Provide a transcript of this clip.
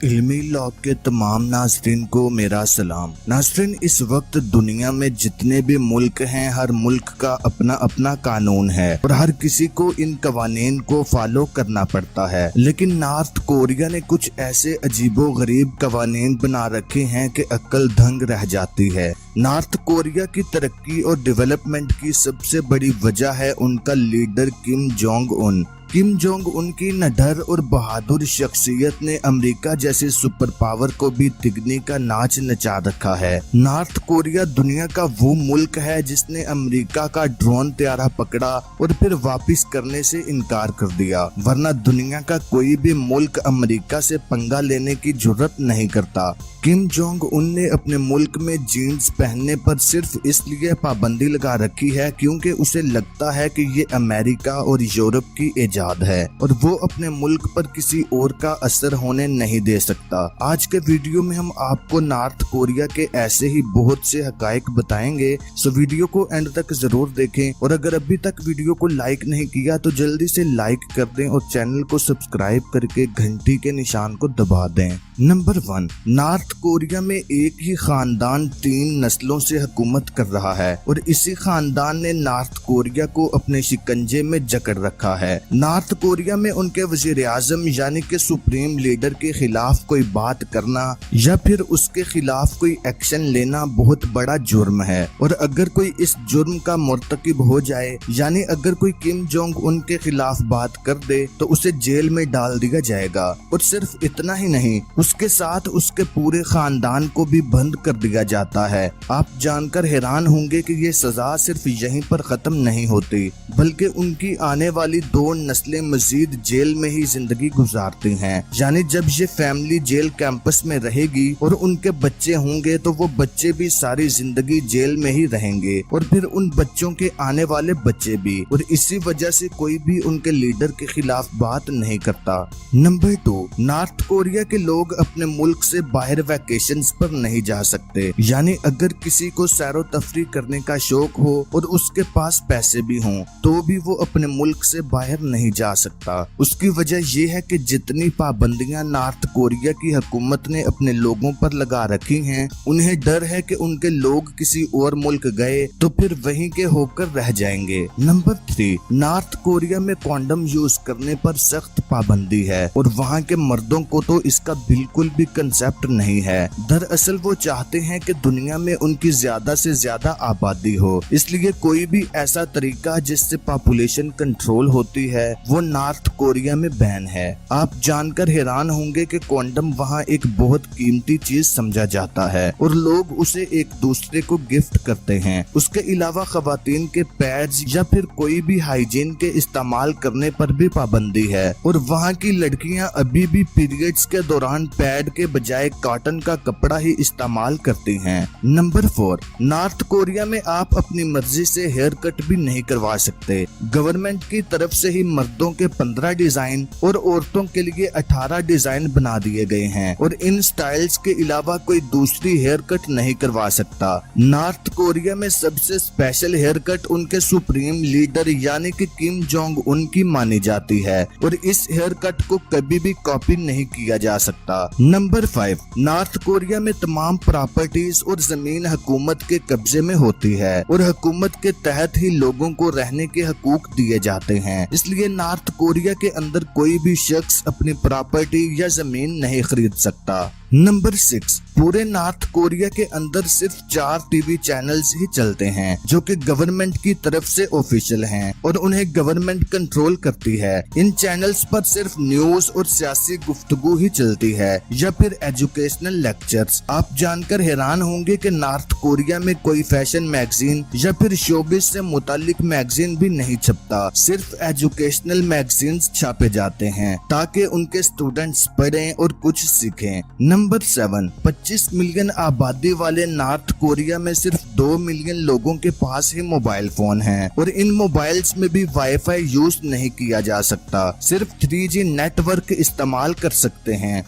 علمی لاگ کے تمام ناظرین کو میرا سلام۔ ناظرین، اس وقت دنیا میں جتنے بھی ملک ہیں، ہر ملک کا اپنا اپنا قانون ہے اور ہر کسی کو ان قوانین کو فالو کرنا پڑتا ہے، لیکن نارتھ کوریا نے کچھ ایسے عجیب و غریب قوانین بنا رکھے ہیں کہ عقل دھنگ رہ جاتی ہے۔ نارتھ کوریا کی ترقی اور ڈیولپمنٹ کی سب سے بڑی وجہ ہے ان کا leader Kim Jong Un. Kim Jong Un کی نڈر اور بہادر شخصیت نے امریکہ جیسے سپر پاور کو بھی تگنی کا ناچ نچا رکھا ہے۔ نارتھ کوریا دنیا کا وہ ملک ہے جس نے امریکہ کا ڈرون طیارہ پکڑا اور پھر واپس کرنے سے انکار کر دیا، ورنہ دنیا کا کوئی بھی ملک امریکہ سے پنگا لینے کی جرت نہیں کرتا۔ کم جونگ ان نے اپنے ملک میں جینز پہننے پر صرف اس لیے پابندی لگا رکھی ہے کیونکہ اسے لگتا ہے کہ یہ امریکہ اور یورپ کی ایجاد ہے اور وہ اپنے ملک پر کسی اور کا اثر ہونے نہیں دے سکتا۔ آج کے ویڈیو میں ہم آپ کو نارتھ کوریا کے ایسے ہی بہت سے حقائق بتائیں گے، سو ویڈیو کو اینڈ تک ضرور دیکھیں، اور اگر ابھی تک ویڈیو کو لائک نہیں کیا تو جلدی سے لائک کر دیں اور چینل کو سبسکرائب کر کے گھنٹی کے نشان کو دبا دیں۔ نمبر 1، نارتھ کوریا میں ایک ہی خاندان 3 نسلوں سے حکومت کر رہا ہے اور اسی خاندان نے نارتھ کوریا کو اپنے شکنجے میں جکڑ رکھا ہے۔ نارتھ کوریا میں ان کے وزیر اعظم یعنی کہ سپریم لیڈر کے خلاف کوئی بات کرنا یا پھر اس کے خلاف کوئی ایکشن لینا بہت بڑا جرم ہے، اور اگر کوئی اس جرم کا مرتکب ہو جائے، یعنی اگر کوئی کم جونگ ان کے خلاف بات کر دے تو اسے جیل میں ڈال دیا جائے گا، اور صرف اتنا ہی نہیں، اس کے ساتھ اس کے پورے خاندان کو بھی بند کر دیا جاتا ہے۔ آپ جان کر حیران ہوں گے کہ یہ سزا صرف یہیں پر ختم نہیں ہوتی، بلکہ ان کی آنے والی 2 نسلیں مزید جیل میں ہی زندگی گزارتی ہیں، یعنی جب یہ فیملی جیل کیمپس میں رہے گی اور ان کے بچے ہوں گے تو وہ بچے بھی ساری زندگی جیل میں ہی رہیں گے، اور پھر ان بچوں کے آنے والے بچے بھی، اور اسی وجہ سے کوئی بھی ان کے لیڈر کے خلاف بات نہیں کرتا۔ نمبر 2، نارتھ کوریا کے لوگ اپنے ملک سے باہر ویکیشنز پر نہیں جا سکتے، یعنی اگر کسی کو سیر و تفریح کرنے کا شوق ہو اور اس کے پاس پیسے بھی ہوں تو بھی وہ اپنے ملک سے باہر نہیں جا سکتا۔ اس کی وجہ یہ ہے کہ جتنی پابندیاں نارتھ کوریا کی حکومت نے اپنے لوگوں پر لگا رکھی ہیں، انہیں ڈر ہے کہ ان کے لوگ کسی اور ملک گئے تو پھر وہیں کے ہو کر رہ جائیں گے۔ نمبر 3، نارتھ کوریا میں کونڈم یوز کرنے پر سخت پابندی ہے اور وہاں کے مردوں کو تو اس کا بالکل بھی کنسپٹ نہیں ہے۔ دراصل وہ چاہتے ہیں کہ دنیا میں ان کی زیادہ سے زیادہ آبادی ہو، اس لیے کوئی بھی ایسا طریقہ جس سے پاپولیشن کنٹرول ہوتی ہے وہ نارتھ کوریا میں بین ہے۔ آپ جان کر حیران ہوں گے کہ کونڈم وہاں ایک بہت قیمتی چیز سمجھا جاتا ہے اور لوگ اسے ایک دوسرے کو گفٹ کرتے ہیں۔ اس کے علاوہ خواتین کے پیڈز یا پھر کوئی بھی ہائیجین کے استعمال کرنے پر بھی پابندی ہے، اور وہاں کی لڑکیاں ابھی بھی پیریڈز کے دوران پیڈ کے بجائے کاٹن کا کپڑا ہی استعمال کرتی ہیں۔ نمبر 4، نارتھ کوریا میں آپ اپنی مرضی سے ہیئر کٹ بھی نہیں کروا سکتے۔ گورنمنٹ کی طرف سے ہی مردوں کے 15 ڈیزائن اور عورتوں کے لیے 18 ڈیزائن بنا دیے گئے ہیں، اور ان سٹائلز کے علاوہ کوئی دوسری ہیئر کٹ نہیں کروا سکتا۔ نارتھ کوریا میں سب سے اسپیشل ہیئر کٹ ان کے سپریم لیڈر یعنی کہ کم جونگ ان کی مانی جاتی ہے، اور اس ہیئر کٹ کو کبھی بھی کاپی نہیں کیا جا سکتا۔ نمبر 5، نارتھ کوریا میں تمام پراپرٹیز اور زمین حکومت کے قبضے میں ہوتی ہے اور حکومت کے تحت ہی لوگوں کو رہنے کے حقوق دیے جاتے ہیں، اس لیے نارتھ کوریا کے اندر کوئی بھی شخص اپنی پراپرٹی یا زمین نہیں خرید سکتا۔ نمبر 6، پورے نارتھ کوریا کے اندر صرف 4 ٹی وی چینلز ہی چلتے ہیں جو کہ گورنمنٹ کی طرف سے آفیشیل ہیں اور انہیں گورنمنٹ کنٹرول کرتی ہے۔ ان چینلز پر صرف نیوز اور سیاسی گفتگو ہی چلتی ہے یا پھر ایجوکیشنل لیکچرز۔ آپ جان کر حیران ہوں گے کہ نارتھ کوریا میں کوئی فیشن میگزین یا پھر شوبز سے متعلق میگزین بھی نہیں چھپتا، صرف ایجوکیشنل میگزینز چھاپے جاتے ہیں تاکہ ان کے اسٹوڈنٹس پڑھیں اور کچھ سیکھیں۔ نمبر 7، 25 ملین آبادی والے نارتھ کوریا میں صرف 2 ملین لوگوں کے پاس ہی موبائل فون ہیں، اور ان موبائلز میں بھی وائی فائی یوز نہیں کیا جا سکتا، صرف 3G نیٹ ورک استعمال کر سکتے ہیں۔